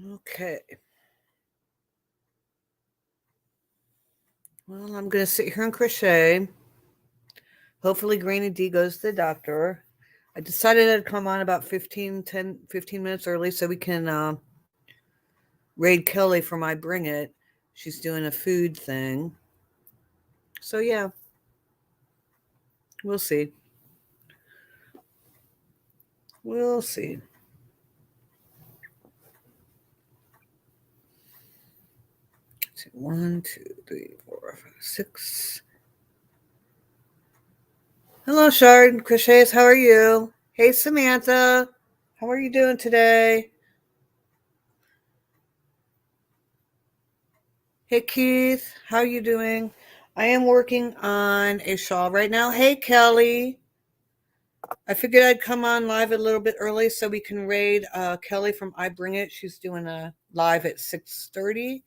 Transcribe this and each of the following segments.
Okay. Well, I'm going to sit here and crochet. Hopefully Granny D goes to the doctor. I decided I'd come on about 15 minutes early so we can raid Kelly for my Bring It. She's doing a food thing. So, yeah, we'll see. We'll see. One, two, three, four, five, six. Hello, Shard. Crochets, how are you? Hey, Samantha. How are you doing today? Hey, Keith. How are you doing? I am working on a shawl right now. Hey, Kelly. I figured I'd come on live a little bit early so we can raid Kelly from I Bring It. She's doing a live at 6:30.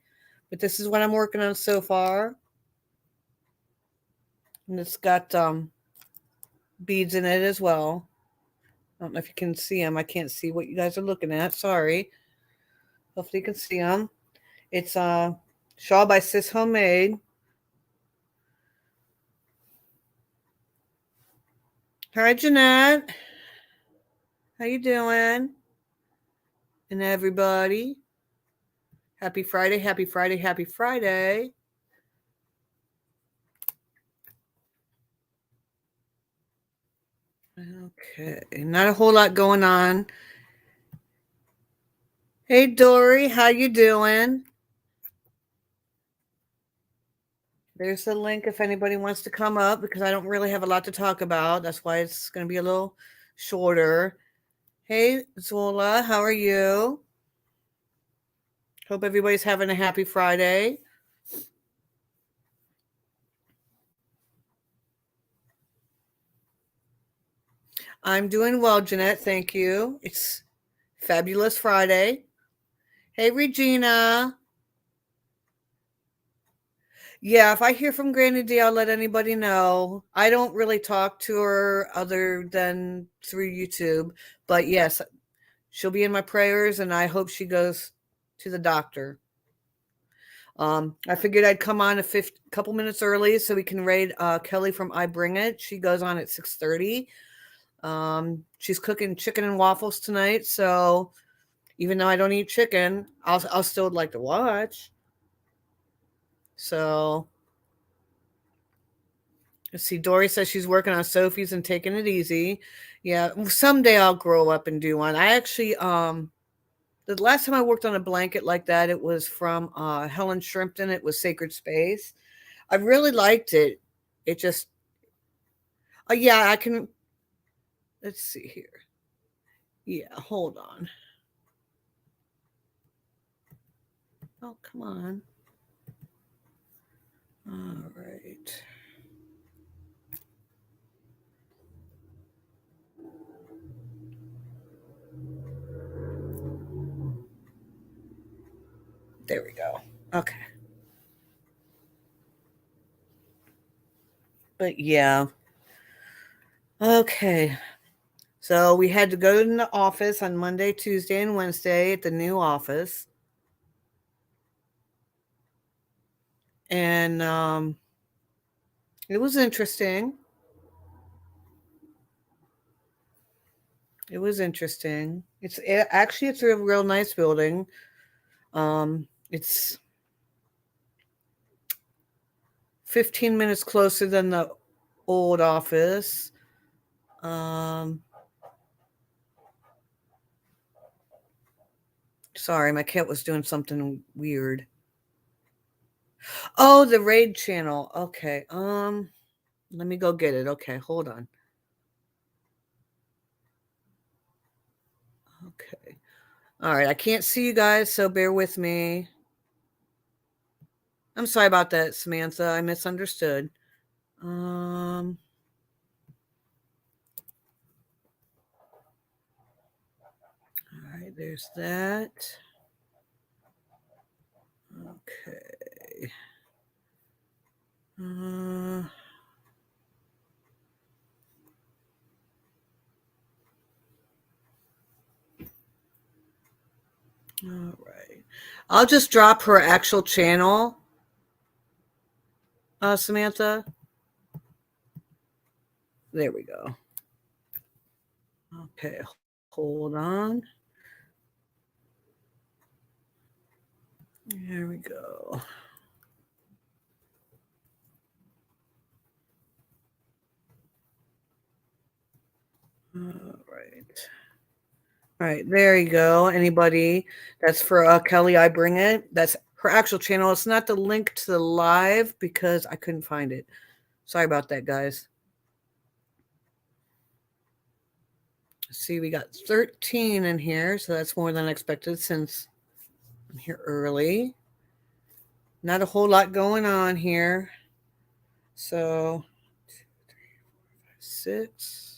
But this is what I'm working on so far. And it's got beads in it as well. I don't know if you can see them. I can't see what you guys are looking at. Sorry. Hopefully you can see them. It's shawl by Sis Homemade. Hi, Jeanette. How you doing? And everybody. Happy Friday, happy Friday, happy Friday. Okay, not a whole lot going on. Hey, Dory, how you doing? There's the link if anybody wants to come up because I don't really have a lot to talk about. That's why it's going to be a little shorter. Hey, Zola, how are you? Hope everybody's having a happy Friday. I'm doing well, Jeanette. Thank you. It's Fabulous Friday. Hey, Regina. Yeah, if I hear from Granny D, I'll let anybody know. I don't really talk to her other than through YouTube. But yes, she'll be in my prayers, and I hope she goes to the doctor. I figured I'd come on a couple minutes early so we can raid Kelly from I Bring It. She goes on at 6:30. She's cooking chicken and waffles tonight, so even though I don't eat chicken, I'll still like to watch. So let's see. Dory says she's working on Sophie's and taking it easy. Yeah, someday I'll grow up and do one. I actually the last time I worked on a blanket like that, it was from Helen Shrimpton. It was Sacred Space. I really liked it. It just yeah, I can. Let's see here. Yeah, hold on. Oh, come on. All right. There we go. Okay. But yeah. Okay. So we had to go to the office on Monday, Tuesday, and Wednesday at the new office. And it was interesting. It was interesting. Actually it's a real nice building. It's 15 minutes closer than the old office. Um, Sorry, my cat was doing something weird. Oh, the raid channel. Okay. Let me go get it. Okay, hold on. Okay. All right, I can't see you guys, so bear with me. I'm sorry about that, Samantha. I misunderstood. Um all right, there's that. Okay. Uh, All right. I'll just drop her actual channel, Samantha. There we go. Okay, hold on. There we go. All right. All right, there you go. Anybody? That's for Kelly. I bring it. That's her actual channel. It's not the link to the live because I couldn't find it. Sorry about that, guys. See, we got 13 in here, so that's more than expected since I'm here early. Not a whole lot going on here. So 2, 3, 4, 5, 6.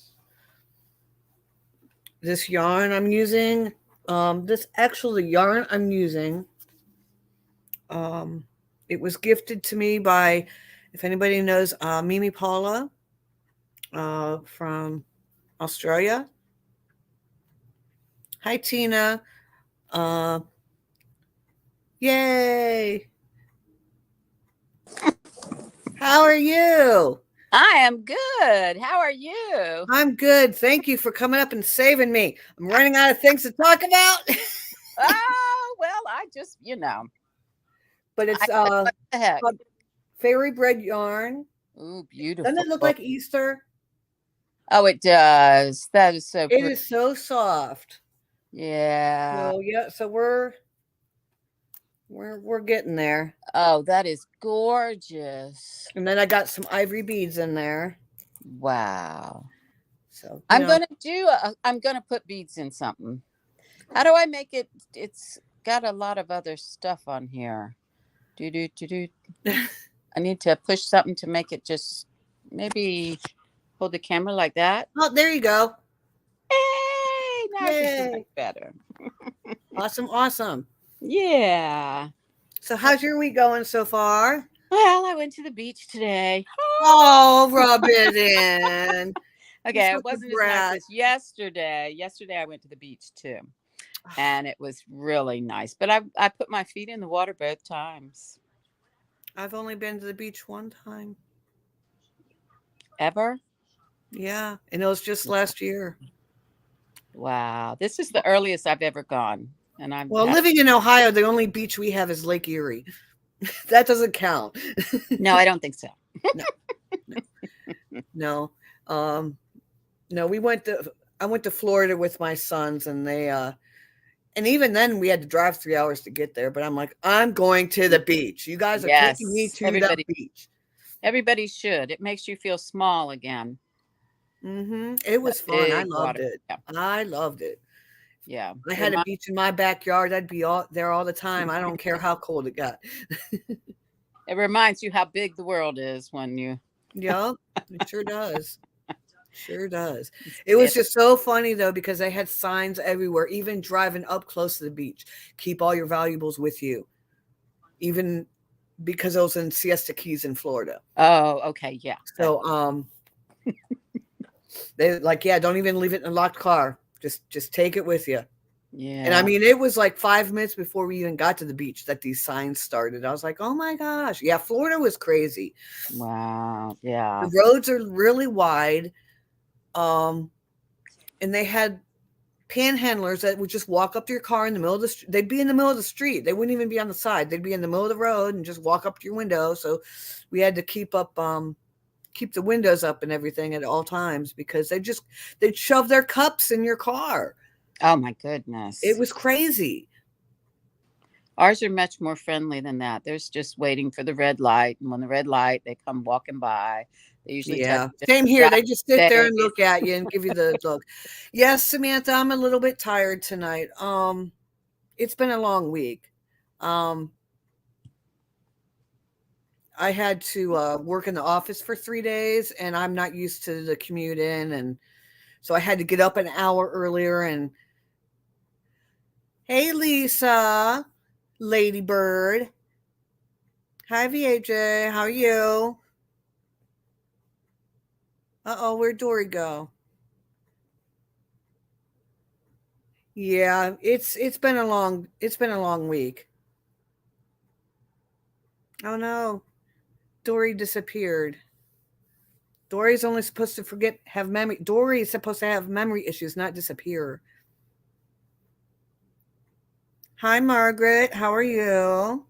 This yarn I'm using, this actually yarn I'm using, it was gifted to me by, if anybody knows, Mimi Paula from Australia. Hi, Tina. Yay. How are you? I am good. How are you? I'm good. Thank you for coming up and saving me. I'm running out of things to talk about. Oh, well, I just, But it's what the heck? fairy bread yarn. Ooh, beautiful. Doesn't it look like Easter? Oh, it does. That is so It pretty. is so soft. Yeah. So yeah, so we're getting there. Oh, that is gorgeous. And then I got some ivory beads in there. Wow. So I'm gonna put beads in something. How do I make it? It's got a lot of other stuff on here. Do. I need to push something to make it just maybe hold the camera like that. Oh, there you go. Hey, now I can see much better. Awesome. Yeah. So how's your week going so far? Well, I went to the beach today. Oh, rub it in. Okay, it wasn't as nice as yesterday. Yesterday I went to the beach too. And it was really nice. But I put my feet in the water both times. I've only been to the beach one time. Ever? Yeah, and it was just last year. Wow. This is the earliest I've ever gone. And living in Ohio, the only beach we have is Lake Erie. That doesn't count. No, I don't think so. No. No, I went to Florida with my sons, and they and even then we had to drive 3 hours to get there, but I'm like, I'm going to the beach. You guys are taking me to the beach. Everybody should. It makes you feel small again. It was fun. I loved it. Yeah. I loved it. Yeah. I had a beach in my backyard. I'd be there all the time. I don't care how cold it got. It reminds you how big the world is when you. Yep, it sure does. Sure does. It was just so funny though, because they had signs everywhere, even driving up close to the beach. Keep all your valuables with you. Even because I was in Siesta Keys in Florida. Oh, okay. Yeah. So they like, yeah, don't even leave it in a locked car. Just take it with you. Yeah. And I mean, it was like 5 minutes before we even got to the beach that these signs started. I was like, oh my gosh. Yeah, Florida was crazy. Wow. Yeah. The roads are really wide. And they had panhandlers that would just walk up to your car in the middle of the street. They'd be in the middle of the street. They wouldn't even be on the side. They'd be in the middle of the road and just walk up to your window. So we had to keep the windows up and everything at all times because they'd shove their cups in your car. Oh my goodness. It was crazy. Ours are much more friendly than that. There's just waiting for the red light. And when the red light, they come walking by. They usually same here. They just sit there and look at you and give you the look. Yes, Samantha, I'm a little bit tired tonight. It's been a long week. I had to work in the office for 3 days, and I'm not used to the commute in, and so I had to get up an hour earlier. And hey, Lisa, Ladybird. Hi, VAJ. How are you? Uh-oh, where'd Dory go? Yeah, it's been a long week. Oh no, Dory disappeared. Dory's only supposed to have memory. Dory is supposed to have memory issues, not disappear. Hi, Margaret. How are you?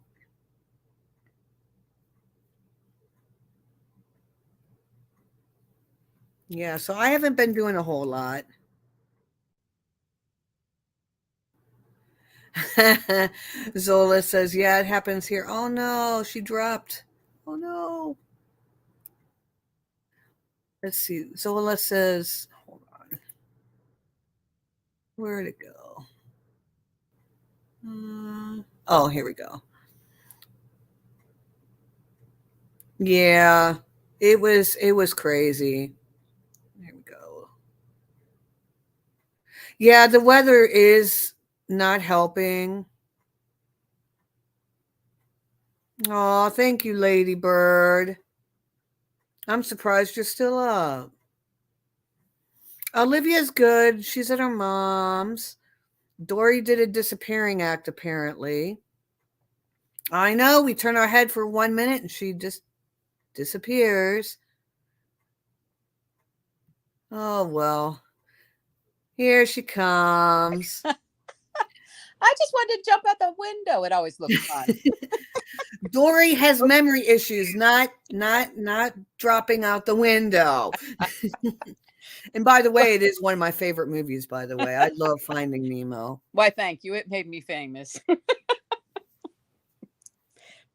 Yeah, so I haven't been doing a whole lot. Zola says, yeah, it happens here. Oh no, she dropped. Oh no. Let's see. Zola says, hold on. Where'd it go? Oh, here we go. Yeah, it was crazy. There we go. Yeah, the weather is not helping. Oh, thank you, Lady Bird. I'm surprised you're still up. Olivia's good. She's at her mom's. Dory did a disappearing act, apparently. I know. We turn our head for 1 minute and she just disappears. Oh, well. Here she comes. I just wanted to jump out the window. It always looks fun. Dory has memory issues, not dropping out the window. And by the way, it is one of my favorite movies, by the way. I love Finding Nemo. Why, thank you. It made me famous.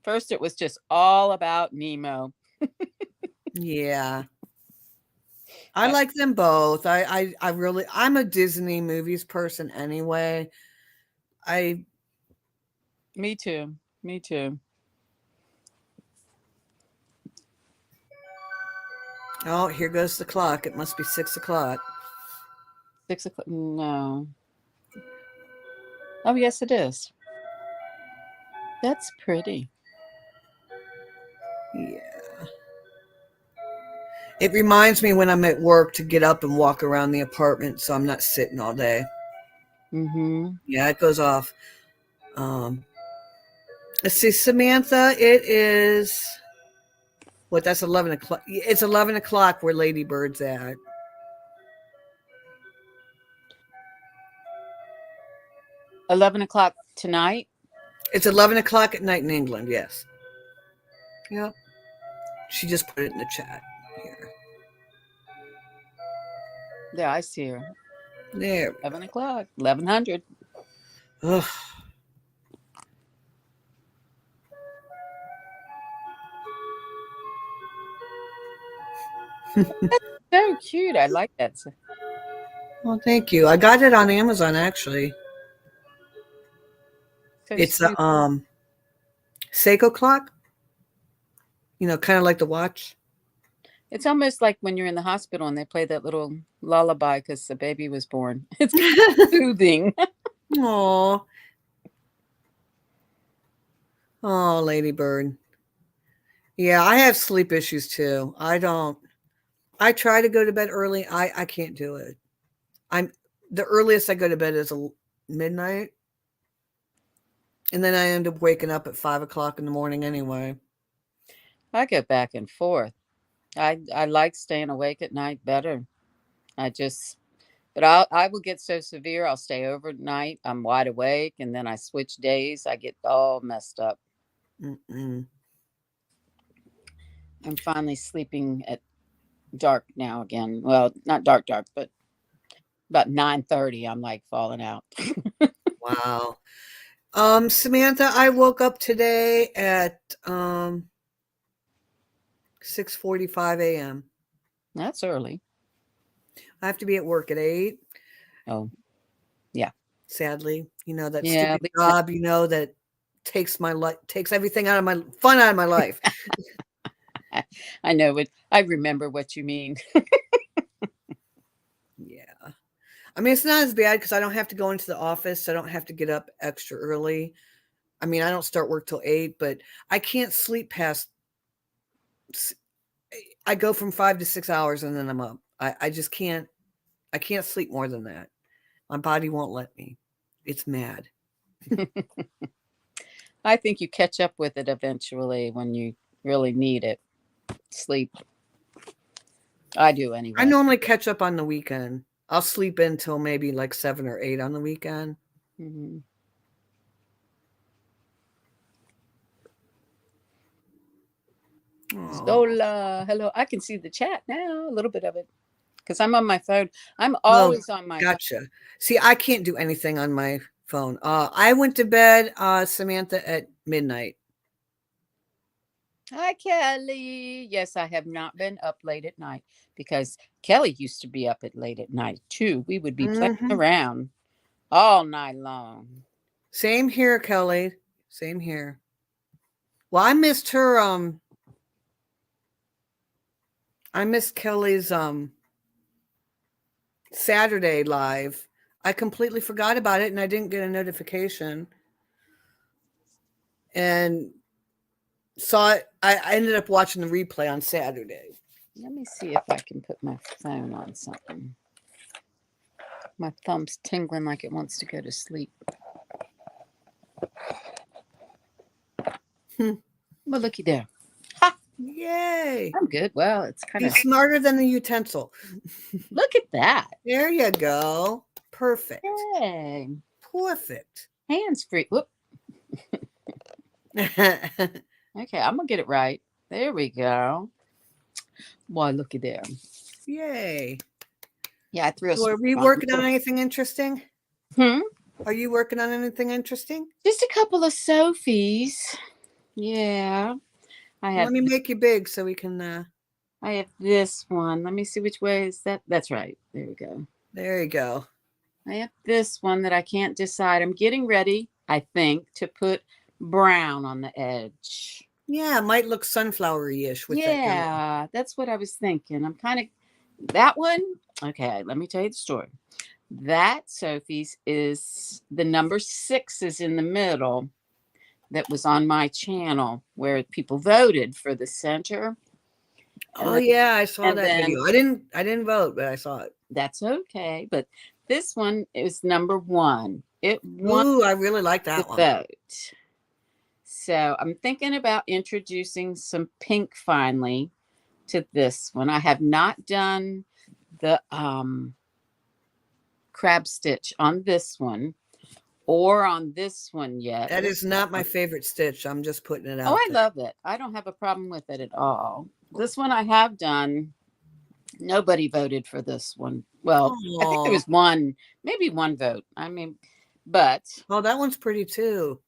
First, it was just all about Nemo. Yeah. I like them both. I'm a Disney movies person anyway. Me too. Me too. Oh, here goes the clock. It must be 6 o'clock. 6 o'clock. No. Oh, yes, it is. That's pretty. Yeah. It reminds me when I'm at work to get up and walk around the apartment so I'm not sitting all day. Mm-hmm. Yeah, it goes off. Let's see, Samantha, it is what, that's 11 o'clock. It's 11 o'clock where Lady Bird's at. $11 tonight. It's 11 o'clock at night in England, yes. Yep. She just put it in the chat here. Yeah, I see her. There. 11:00. 1100. Ugh. So cute. I like that. Well, thank you. I got it on Amazon actually. So It's sweet. a Seiko clock. Kind of like the watch. It's almost like when you're in the hospital and they play that little lullaby because the baby was born. It's soothing. Aw. Oh, Lady Bird. Yeah, I have sleep issues too. I try to go to bed early. I can't do it. The earliest I go to bed is midnight. And then I end up waking up at 5 o'clock in the morning anyway. I go back and forth. I like staying awake at night better. But I will get so severe. I'll stay overnight. I'm wide awake, and then I switch days. I get all messed up. Mm-mm. I'm finally sleeping at dark now again. Well, not dark, but about 9:30. I'm like falling out. Wow. Samantha, I woke up today at 6:45 a.m. That's early. I have to be at work at 8. Oh, yeah. Sadly, that Yeah. stupid job, that takes everything out of my fun out of my life. I know it. I remember what you mean. Yeah. I mean, it's not as bad because I don't have to go into the office. So I don't have to get up extra early. I mean, I don't start work till 8, but I can't sleep past. I go from 5 to 6 hours and then I'm up. I just can't. I can't sleep more than that. My body won't let me. It's mad. I think you catch up with it eventually when you really need it. Sleep. I do anyway. I normally catch up on the weekend. I'll sleep in till maybe like 7 or 8 on the weekend. Mm-hmm. Zola, hello. I can see the chat now, a little bit of it, because I'm on my phone. I'm always on my phone. Gotcha. See, I can't do anything on my phone. I went to bed, Samantha, at midnight. Hi, Kelly. Yes, I have not been up late at night because Kelly used to be up at late at night too. We would be playing around all night long. Same here, Kelly. Same here. Well, I missed her. I missed Kelly's Saturday live. I completely forgot about it, and I didn't get a notification. And saw it. I ended up watching the replay on Saturday. Let me see if I can put my phone on something. My thumb's tingling like it wants to go to sleep. Well, looky there. Ha! Yay! I'm good. Well, it's kind of smarter than the utensil. Look at that. There you go. Perfect. Yay. Perfect. Hands free. Whoop. Okay, I'm gonna get it right. There we go. Why, looky there. Yay. Yeah, I threw a. So are we working on anything interesting? Are you working on anything interesting? Just a couple of Sophies. Yeah. Let me make you big so we can. I have this one. Let me see which way is that. That's right. There we go. There you go. I have this one that I can't decide. I'm getting ready, I think, to put brown on the edge. Yeah, it might look sunflowery-ish with that. Yeah, that's what I was thinking. I'm kind of that one. Okay, let me tell you the story. That Sophie's is the number 6 is in the middle. That was on my channel where people voted for the center. Oh yeah, I saw that video. I didn't vote, but I saw it. That's okay. But this one is number 1. It won. Ooh, I really like that one. Vote. So I'm thinking about introducing some pink finally to this one. I have not done the crab stitch on this one or on this one yet. That is not my favorite stitch. I'm just putting it out. Oh, I love it. I don't have a problem with it at all. This one I have done. Nobody voted for this one. Well, I think there was maybe one vote. I mean, but. Oh, that one's pretty too.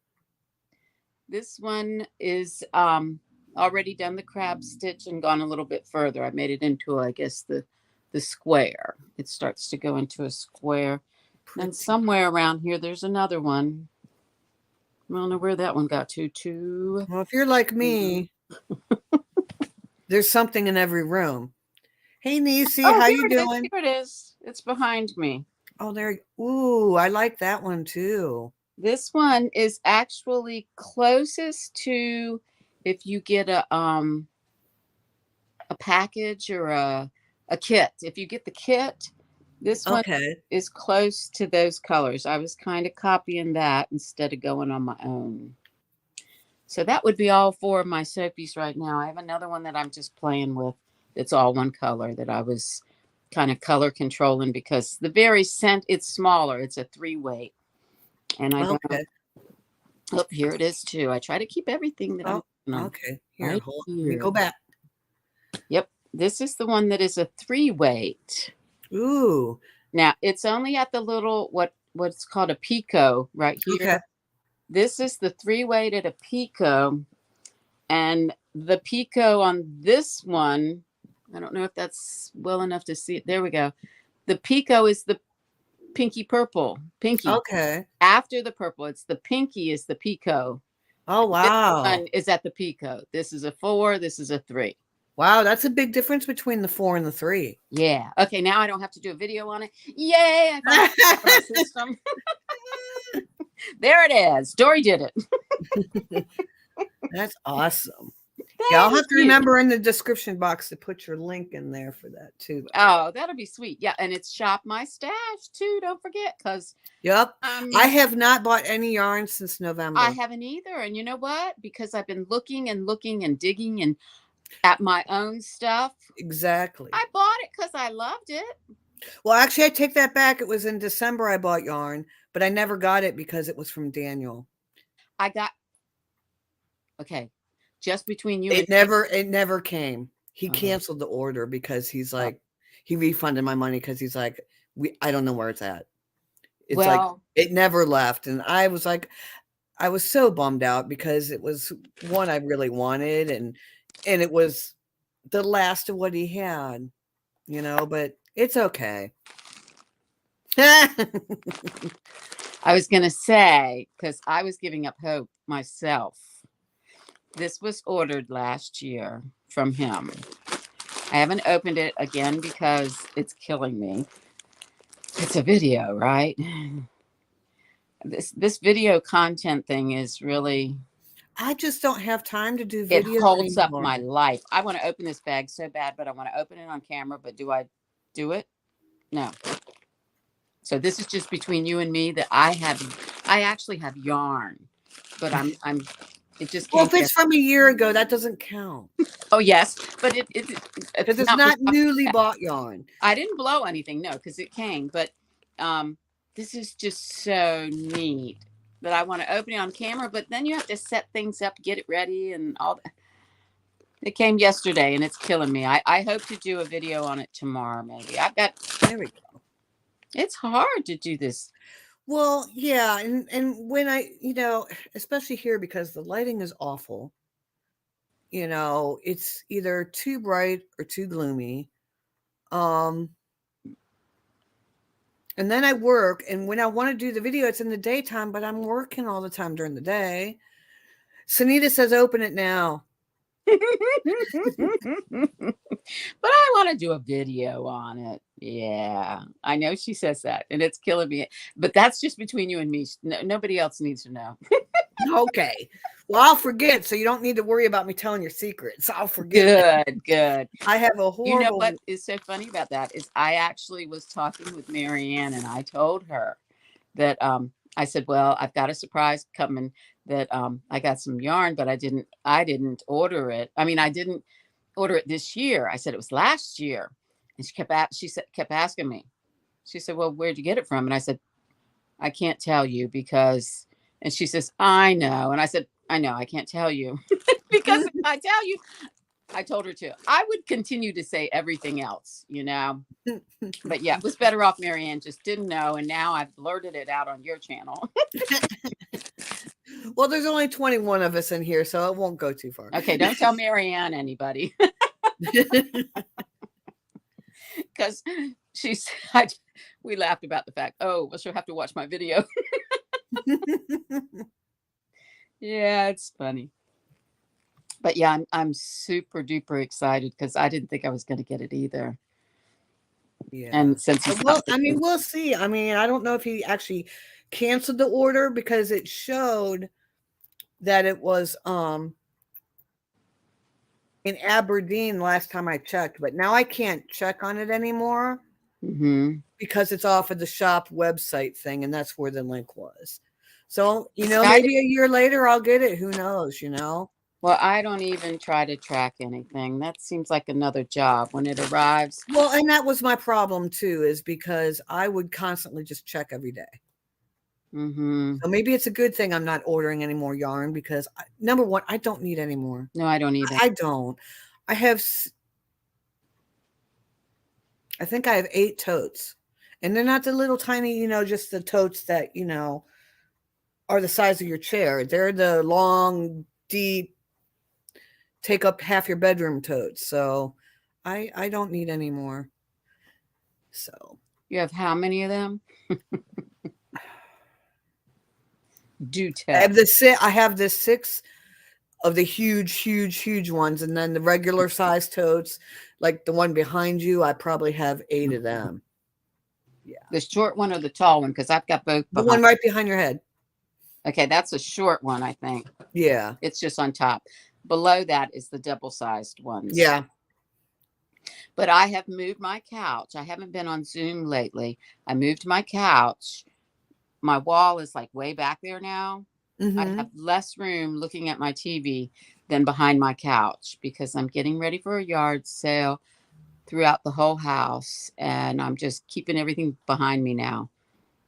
This one is already done the crab stitch and gone a little bit further. I made it into, I guess, the square. It starts to go into a square. And somewhere around here, there's another one. I don't know where that one got to. Well, if you're like me, there's something in every room. Hey, Niecy, how you doing? Here it is. It's behind me. Oh, there. Ooh, I like that one too. This one is actually closest to if you get a package or a kit. If you get the kit, this one is close to those colors. I was kind of copying that instead of going on my own. So that would be all 4 of my Soapies right now. I have another one that I'm just playing with. It's all one color that I was kind of color controlling because the very scent, it's smaller. It's a 3-weight. And I oh, here it is too. I try to keep everything that I'm okay. Here, hold. Let me go back. Yep. This is the one that is a 3-weight. Ooh. Now it's only at the little what's called a picot right here. Okay. This is the 3-weight at a picot. And the picot on this one, I don't know if that's well enough to see it. There we go. The picot is the pinky purple. Pinky. Okay. After the purple, it's the pinky is the picot. Oh, wow. This one is at the picot. This is a 4. This is a 3. Wow, that's a big difference between the 4 and the 3. Yeah. Okay, now I don't have to do a video on it. Yay! I found my system. There it is. Dori did it. That's awesome. Yeah, I'll Thank have to you. remember in the description box to put your link in there for that too. Oh, that'll be sweet. Yeah, and it's Shop My Stash too. Don't forget, because Yep. I have not bought any yarn since November. I haven't either. And you know what? Because I've been looking and looking and digging and at my own stuff. Exactly. I bought it because I loved it. Well, actually, I take that back. It was in December I bought yarn, but I never got it because it was from Daniel. I got okay. Just between you It and never came. He Uh-huh. canceled the order because he's like, he refunded my money because he's like, I don't know where it's at. It's like well, it never left, and I was like, I was so bummed out because it was one I really wanted, and it was the last of what he had, you know. But it's okay. I was going to say, because I was giving up hope myself. This was ordered last year from him. I haven't opened it again because it's killing me. It's a video, right? This video content thing is really... I just don't have time to do videos. It holds up anymore. my life. I want to open this bag so bad, but I want to open it on camera. But do I do it? No. So this is just between you and me that I actually have yarn, but it just Well, came. if it's from a year ago, that doesn't count. Oh yes, but because it's not newly bought yarn. I didn't blow anything, no, because it came. But this is just so neat that I want to open it on camera. But then you have to set things up, get it ready, and all that. It came yesterday, and it's killing me. I hope to do a video on it tomorrow. Maybe I've got. There we go. It's hard to do this. Well, yeah, and when I, especially here because the lighting is awful. It's either too bright or too gloomy. And then I work, and when I want to do the video, it's in the daytime, but I'm working all the time during the day. Sunita says, open it now. But I want to do a video on it. Yeah, I know she says that, and it's killing me. But that's just between you and me. Nobody else needs to know. Okay. Well, I'll forget, so you don't need to worry about me telling your secrets. I'll forget. Good. I have a horrible... You know what is so funny about that is I actually was talking with Marianne, and I told her that I said, well, I've got a surprise coming that I got some yarn, but I didn't order it. I mean, I didn't order it this year. I said it was last year. And she kept asking me. She said, well, where'd you get it from? And I said, I can't tell you because... And she says, I know. And I said, I know, I can't tell you. Because if I tell you, I told her to. I would continue to say everything else, But yeah, it was better off Marianne just didn't know. And now I've blurted it out on your channel. Well, there's only 21 of us in here, so it won't go too far. Okay, don't tell Marianne anybody. Because we laughed about the fact, oh, well, she'll have to watch my video. Yeah, it's funny. But yeah, I'm super duper excited because I didn't think I was going to get it either. Yeah. And since we'll see. I mean, I don't know if he actually canceled the order because it showed that it was in Aberdeen last time I checked, but now I can't check on it anymore because it's off of the shop website thing, and that's where the link was. So, maybe a year later I'll get it. Who knows, Well, I don't even try to track anything. That seems like another job when it arrives. Well, and that was my problem too, is because I would constantly just check every day. So maybe it's a good thing I'm not ordering any more yarn because number one, I don't need any more. No, I don't either. I don't. I think I have 8 totes, and they're not the little tiny, just the totes that, are the size of your chair. They're the long, deep, take up half your bedroom totes. So I don't need any more. So you have how many of them? Do tell. I have the 6 of the huge ones, and then the regular size totes, like the one behind you, I probably have 8 of them. Yeah. The short one or the tall one? Because I've got both. The one right behind your head. Okay, that's a short one, I think. Yeah. It's just on top. below that is the double-sized ones. Yeah. But I have moved my couch. I haven't been on Zoom lately. I moved my couch. My wall is like way back there now. I Mm-hmm. have less room looking at my TV than behind my couch because I'm getting ready for a yard sale throughout the whole house, and I'm just keeping everything behind me now.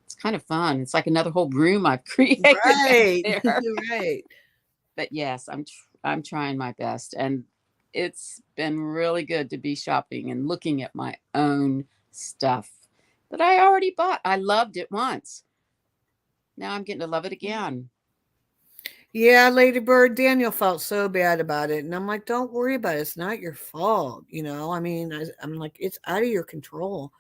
It's kind of fun. It's like another whole room I've created back Right. there. Right. But yes, I'm trying my best, and it's been really good to be shopping and looking at my own stuff that I already bought. I loved it once. Now I'm getting to love it again. Yeah, Lady Bird, Daniel felt so bad about it. And I'm like, don't worry about it. It's not your fault. I mean, I'm like, it's out of your control.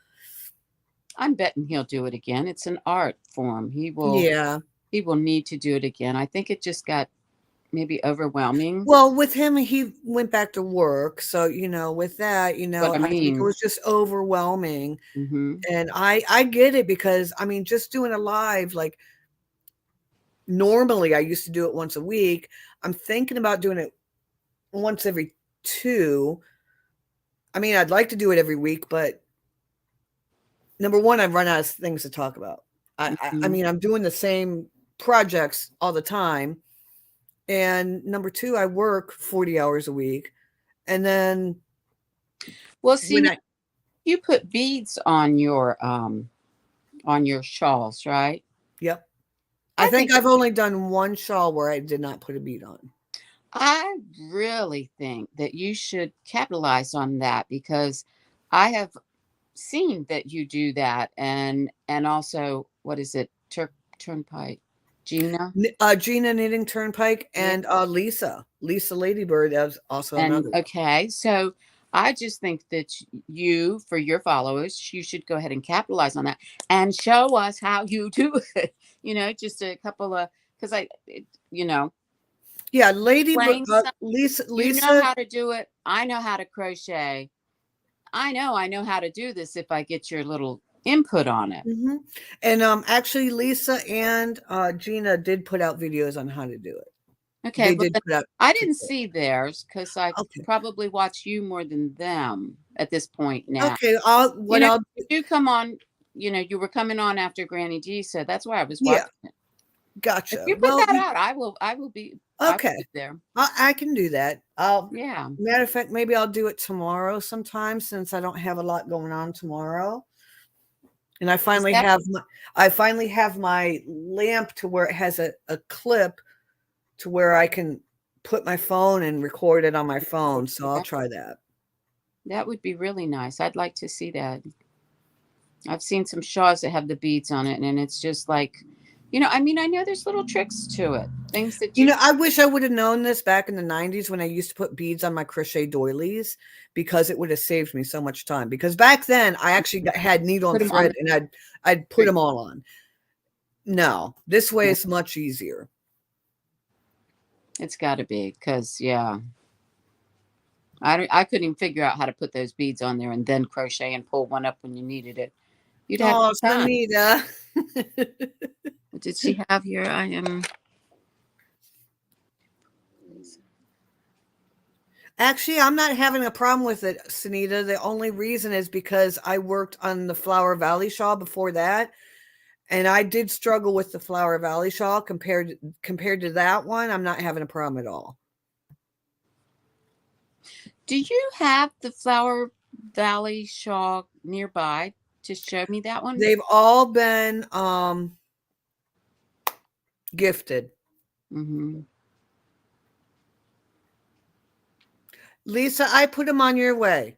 I'm betting he'll do it again. It's an art form. Yeah. He will need to do it again. I think it just got maybe overwhelming. Well, with him, he went back to work. So, with that, What I I think it mean. was just overwhelming. Mm-hmm. And I get it because, I mean, just doing a live, like normally I used to do it once a week. I'm thinking about doing it once every 2. I mean, I'd like to do it every week, but number one, I've run out of things to talk about. I Mm-hmm. mean, I'm doing the same projects all the time. And number two, I work 40 hours a week. And then Well, when see, you put beads on your shawls, right? yep. I I think think I've only done one shawl where I did not put a bead on. I really think that you should capitalize on that because I have seen that you do that, and also what is it, turnpike, Gina? Gina Knitting Turnpike Yeah. and Lisa Ladybird. That's also And another one. okay, so I just think that you, for your followers, you should go ahead and capitalize on that and show us how you do it. Just a couple of, because Yeah, Ladybird. plain stuff. Lisa. You know Lisa. how to do it. I know how to crochet. I know how to do this if I get your little input on it. Hmm. And actually, Lisa and Gina did put out videos on how to do it. Okay, They well, did then put out. I didn't see theirs because I Okay. probably watch you more than them at this point now. Okay. You What know, I'll you do come on, you were coming on after Granny G said that's why I was Yeah. watching it. If Gotcha. you put Well, that out, I will okay. be there. I can do that. Yeah. Matter of fact, maybe I'll do it tomorrow sometime since I don't have a lot going on tomorrow. And Is that I finally have my lamp to where it has a clip to where I can put my phone and record it on my phone. So I'll try that. that would be really nice. I'd like to see that. I've seen some shawls that have the beads on it, and it's just like, I mean, I know there's little tricks to it, things that you I wish I would have known this back in the 90s when I used to put beads on my crochet doilies because it would have saved me so much time. Because back then I actually had needle put and them on thread the and I'd put them all on. No, this way is much easier. It's got to be because I couldn't even figure out how to put those beads on there and then crochet and pull one up when you needed it. You'd have Oh, fun. Sunita. What did she have here? I am. Actually, I'm not having a problem with it, Sunita. The only reason is because I worked on the Flower Valley shawl before that, and I did struggle with the Flower Valley shawl compared to that one. I'm not having a problem at all. Do you have the Flower Valley shawl nearby to show me that one? They've all been gifted. Mm-hmm. Lisa, I put them on your way.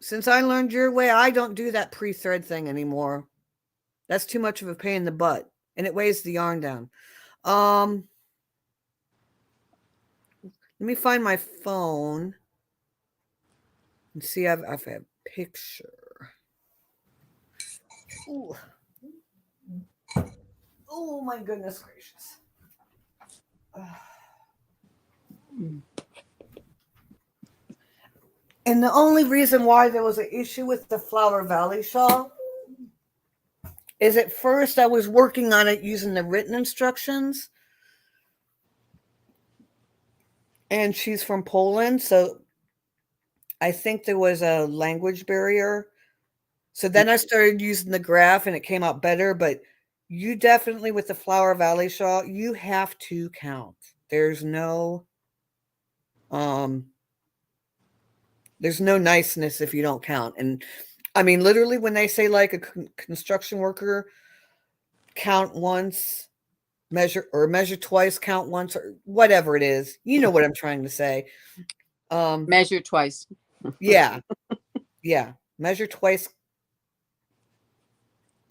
Since I learned your way, I don't do that pre-thread thing anymore. That's too much of a pain in the butt, and it weighs the yarn down. Let me find my phone and see. I've a picture. Ooh. Oh my goodness gracious. And the only reason why there was an issue with the Flower Valley shawl is at first I was working on it using the written instructions. and she's from Poland, so I think there was a language barrier. So then I started using the graph and it came out better, but you definitely with the Flower Valley shawl, you have to count. There's no um there's no niceness if you don't count. And I mean literally when they say like a construction worker count once, measure twice, count once or whatever it is. You know what I'm trying to say. Measure twice. Yeah. Yeah. Measure twice,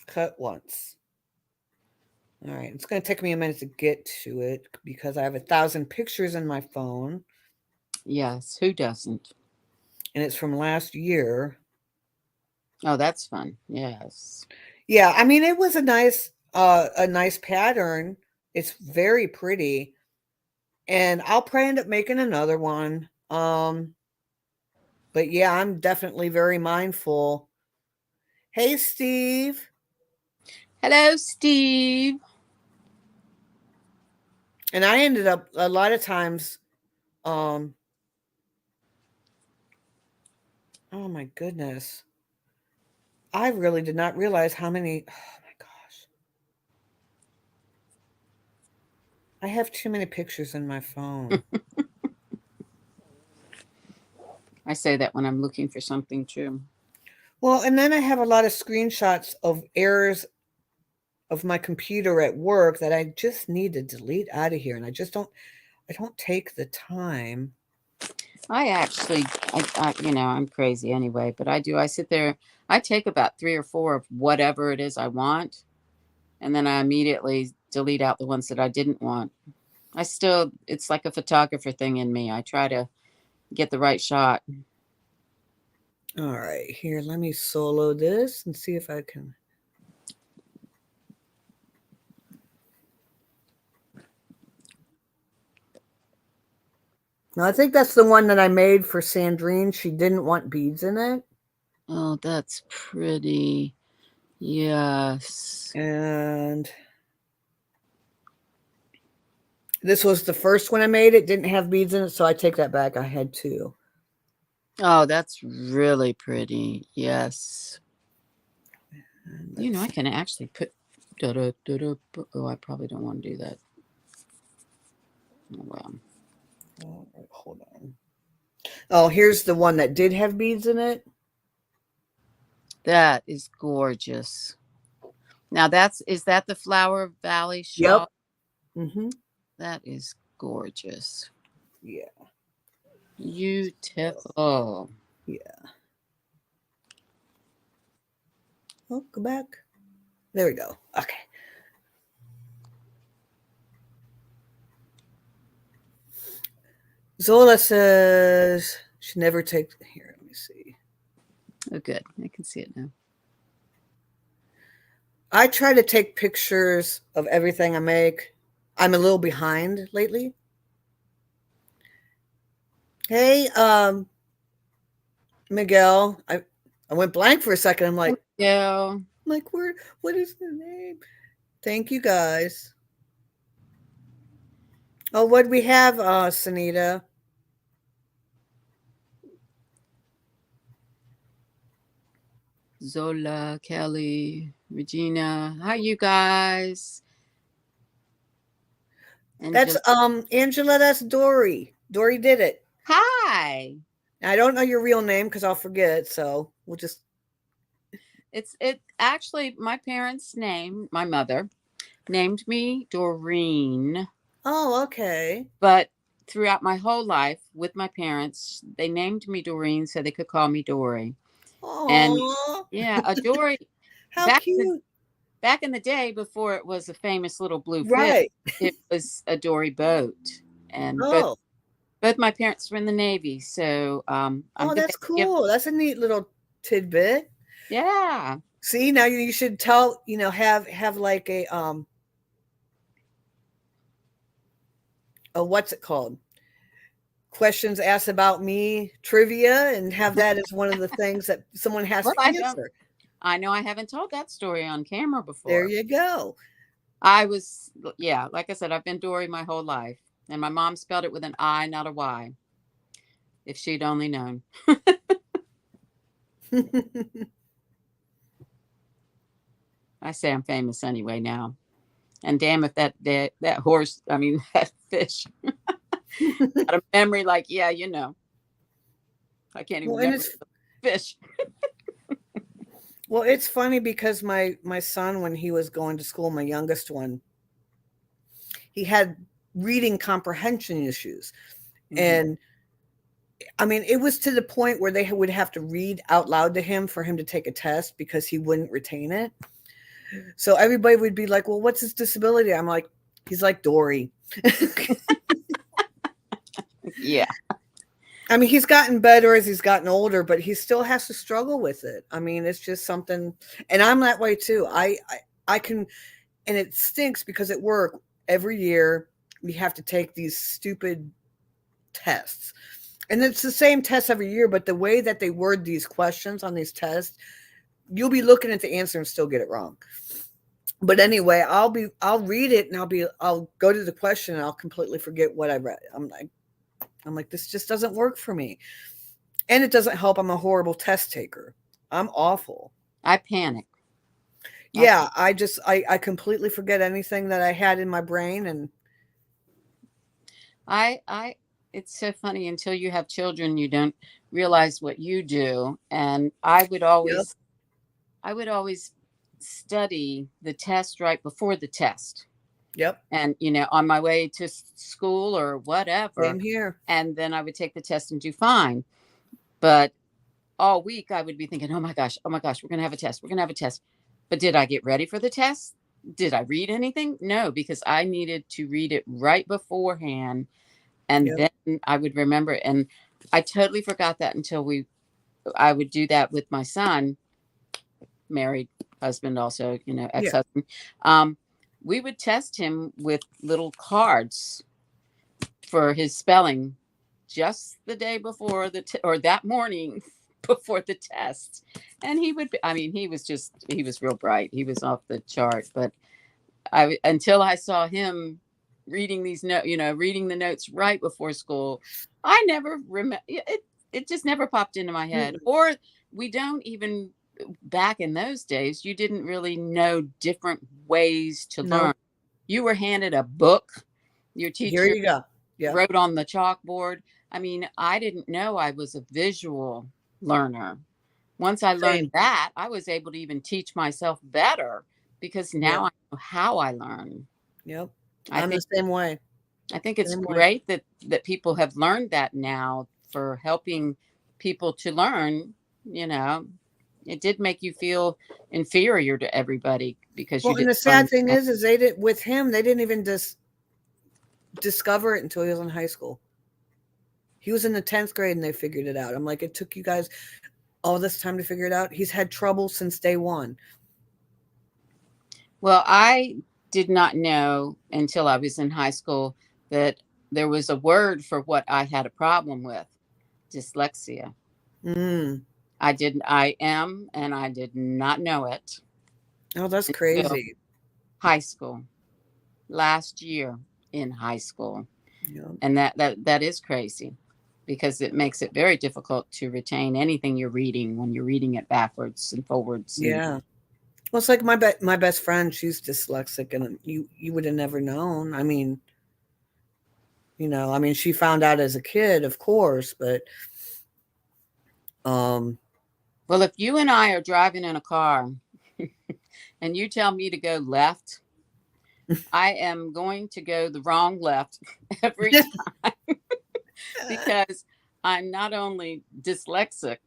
cut once. All right, it's going to take me a minute to get to it because I have 1,000 pictures in my phone, Yes, who doesn't? and it's from last year. Oh, that's fun. Yes. Yeah, I mean it was a nice pattern. It's very pretty, and I'll probably end up making another one. But yeah, I'm definitely very mindful. Hey, Steve, Hello, Steve. and I ended up a lot of times. Um, oh my goodness, I really did not realize how many. Oh my gosh. I have too many pictures in my phone. I say that when I'm looking for something too. Well, and then I have a lot of screenshots of errors of my computer at work that I just need to delete out of here. And I don't take the time. I actually, I'm crazy anyway, but I do. I sit there, I take about 3 or 4 of whatever it is I want, and then I immediately delete out the ones that I didn't want. It's like a photographer thing in me. I try to get the right shot. All right, here, let me solo this and see if I can. Now, I think that's the one that I made for Sandrine. She didn't want beads in it. Oh, that's pretty. Yes. And this was the first one I made. It didn't have beads in it, so I take that back. I had two. Oh, that's really pretty. Yes. I can actually put. Oh, I probably don't want to do that. Oh, well. Oh, hold on. Oh, here's the one that did have beads in it. That is gorgeous. Now is that the Flower Valley shawl? Yep. Mm-hmm. That is gorgeous. Yeah. Beautiful. Yeah. Oh, go back. There we go. Okay. Zola says she never takes. Here, let me see. Oh, good. I can see it now. I try to take pictures of everything I make. I'm a little behind lately. Hey, Miguel. I went blank for a second. I'm like, Yeah. what is the name? Thank you guys. Oh, what we have, Sanita? Zola, Kelly, Regina. Hi, you guys. That's Angela, that's Dory. Dory did it. Hi. I don't know your real name because I'll forget, so we'll just It actually my mother named me Doreen. Oh, okay. But throughout my whole life with my parents, they named me Doreen so they could call me Dory. And Oh, yeah, a Dory how cute. back in the day before it was a famous little blue fish, Right. it was a dory boat. And Oh, both my parents were in the Navy, so I'm oh, gonna that's give cool. That's a neat little tidbit. yeah. See, now you should tell, have like a what's it called? Questions asked about me trivia and have that as one of the things that someone has Well, to answer. I know I haven't told that story on camera There before. you go. Like I said, I've been Dory my whole life. And my mom spelled it with an I, not a Y. If she'd only known. I say I'm famous anyway now. And damn if that horse, I mean, that fish got a memory like, yeah, you know. I can't even Well, and remember it's the fish. well, it's funny because my son, when he was going to school, my youngest one, he had reading comprehension issues. Mhm. And I mean, it was to the point where they would have to read out loud to him for him to take a test because he wouldn't retain it. So everybody would be like, well, what's his disability? I'm like, he's like Dory. Yeah. I mean, he's gotten better as he's gotten older, but he still has to struggle with it. I mean, it's just something, and I'm that way too. I can, and it stinks because at work every year we have to take these stupid tests. And it's the same test every year, but the way that they word these questions on these tests, you'll be looking at the answer and still get it wrong. But anyway, I'll read it and I'll go to the question and I'll completely forget what I read. I'm like, this just doesn't work for me. And it doesn't help. I'm a horrible test taker. I'm awful. I panic. Yeah, I completely forget anything that I had in my brain. And It's so funny, until you have children, you don't realize what you do. And I would always study the test right before the test. Yep. And, on my way to school or whatever. Same here. And then I would take the test and do fine. But all week I would be thinking, oh my gosh, we're going to have a test. We're going to have a test. But did I get ready for the test? Did I read anything? No, because I needed to read it right beforehand. And Yep. then I would remember it. And I totally forgot that until I would do that with my son, married husband, also, ex-husband. We would test him with little cards for his spelling just the day before or that morning before the test. And he was real bright. He was off the chart. But until I saw him reading these reading the notes right before school, I never remember it. It just never popped into my head. Mm-mm. Or we don't even, back in those days, you didn't really know different ways to learn. You were handed a book. Your teacher Here you go. Yeah. wrote on the chalkboard. I mean, I didn't know I was a visual learner. Once I learned that, I was able to even teach myself better, because now I know how I learn. Yep. I'm the same way. I think it's great that people have learned that now for helping people to learn. It did make you feel inferior to everybody because you didn't. And the sad thing is they didn't even discover it until he was in high school. He was in the 10th grade and they figured it out. I'm like, it took you guys all this time to figure it out? He's had trouble since day one. Well, I did not know until I was in high school that there was a word for what I had a problem with: dyslexia. I did not know it. Oh, that's crazy. High school. Last year in high school. Yeah. And that is crazy, because it makes it very difficult to retain anything you're reading when you're reading it backwards and forwards. Yeah. Well, it's like my best friend, she's dyslexic, and you would have never known. I mean, she found out as a kid, of course, but well, if you and I are driving in a car and you tell me to go left, I am going to go the wrong left every time, because I'm not only dyslexic,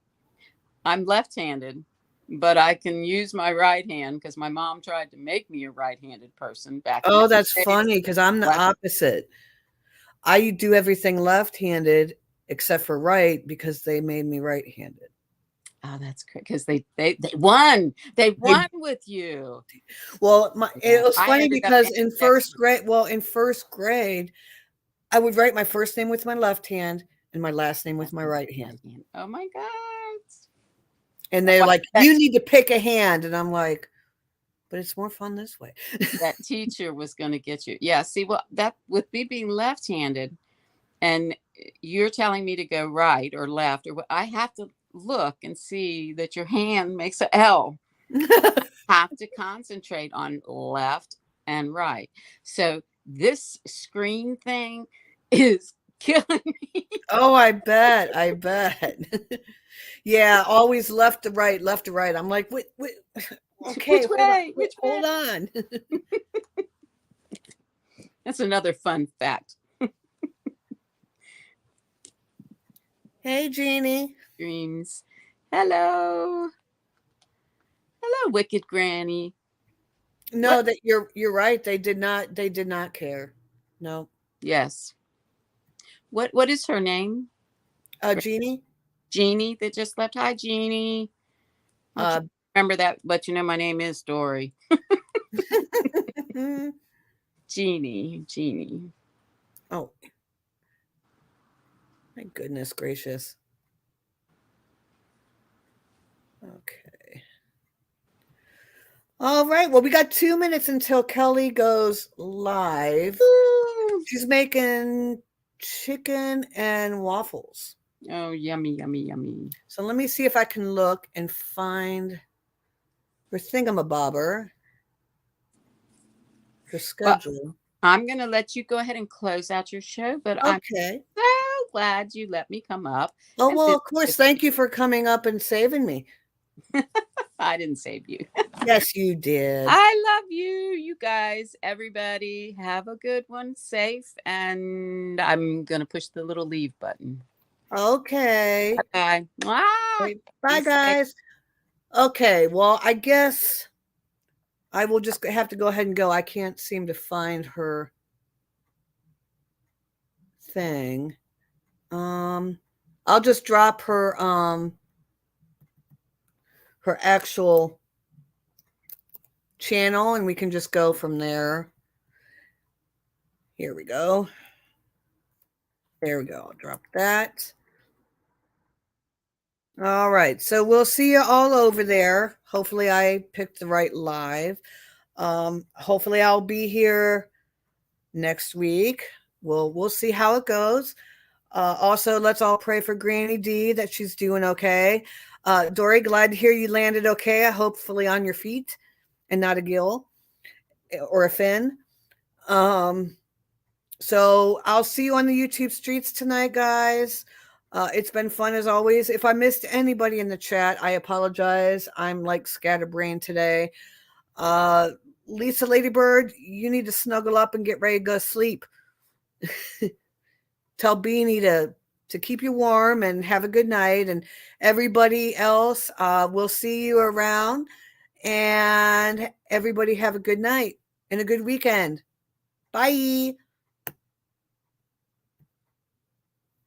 I'm left-handed, but I can use my right hand, because my mom tried to make me a right-handed person back. Oh, that's funny, because I'm the opposite. I do everything left-handed except for right, because they made me right-handed. Oh, that's great, because they won. They won with you. Well, it was funny because in first grade, I would write my first name with my left hand and my last name with my right hand. Oh my God. And they're like, you need to pick a hand. And I'm like, but it's more fun this way. That teacher was going to get you. Yeah. See, well, that with me being left-handed, and you're telling me to go right or left, or I have to look and see that your hand makes a L. Have to concentrate on left and right. So this screen thing is killing me. Oh, I bet. I bet. Yeah, always left to right, left to right. I'm like, wait, okay, Which hold on, way? Which way? hold on. That's another fun fact. Hey, Jeannie. Dreams. Hello. Hello, wicked granny. No, What? that you're right. They did not care. No. Yes. What is her name? Jeannie? Jeannie that just left. Hi, Jeannie. I'm trying to remember that, but you know my name is Dory. Jeannie. Oh. My goodness gracious. Okay. All right. Well, we got 2 minutes until Kelly goes live. Ooh. She's making chicken and waffles. Oh, yummy, yummy, yummy. So let me see if I can look and find her thingamabobber, her schedule. Well, I'm going to let you go ahead and close out your show, but Okay. I'm so glad you let me come up. Oh, well, of course. Thank you for coming up and saving me. I didn't save you. Yes, you did. I love you, you guys. Everybody have a good one, safe, and I'm going to push the little leave button. Okay. Bye. Bye, guys. Okay. Well, I guess I will just have to go ahead and go. I can't seem to find her thing. I'll just drop her her actual channel and we can just go from there. Here we go. There we go. I'll drop that. All right. So we'll see you all over there. Hopefully I picked the right live. Hopefully I'll be here next week. We'll see how it goes. Also, let's all pray for Granny D that she's doing okay. Dory, glad to hear you landed okay. Hopefully on your feet and not a gill or a fin. So I'll see you on the YouTube streets tonight, guys. It's been fun as always. If I missed anybody in the chat, I apologize. I'm like scatterbrained today. Lisa Ladybird, you need to snuggle up and get ready to go sleep. Tell Beanie to keep you warm and have a good night. And everybody else, we'll see you around. And everybody have a good night and a good weekend. Bye.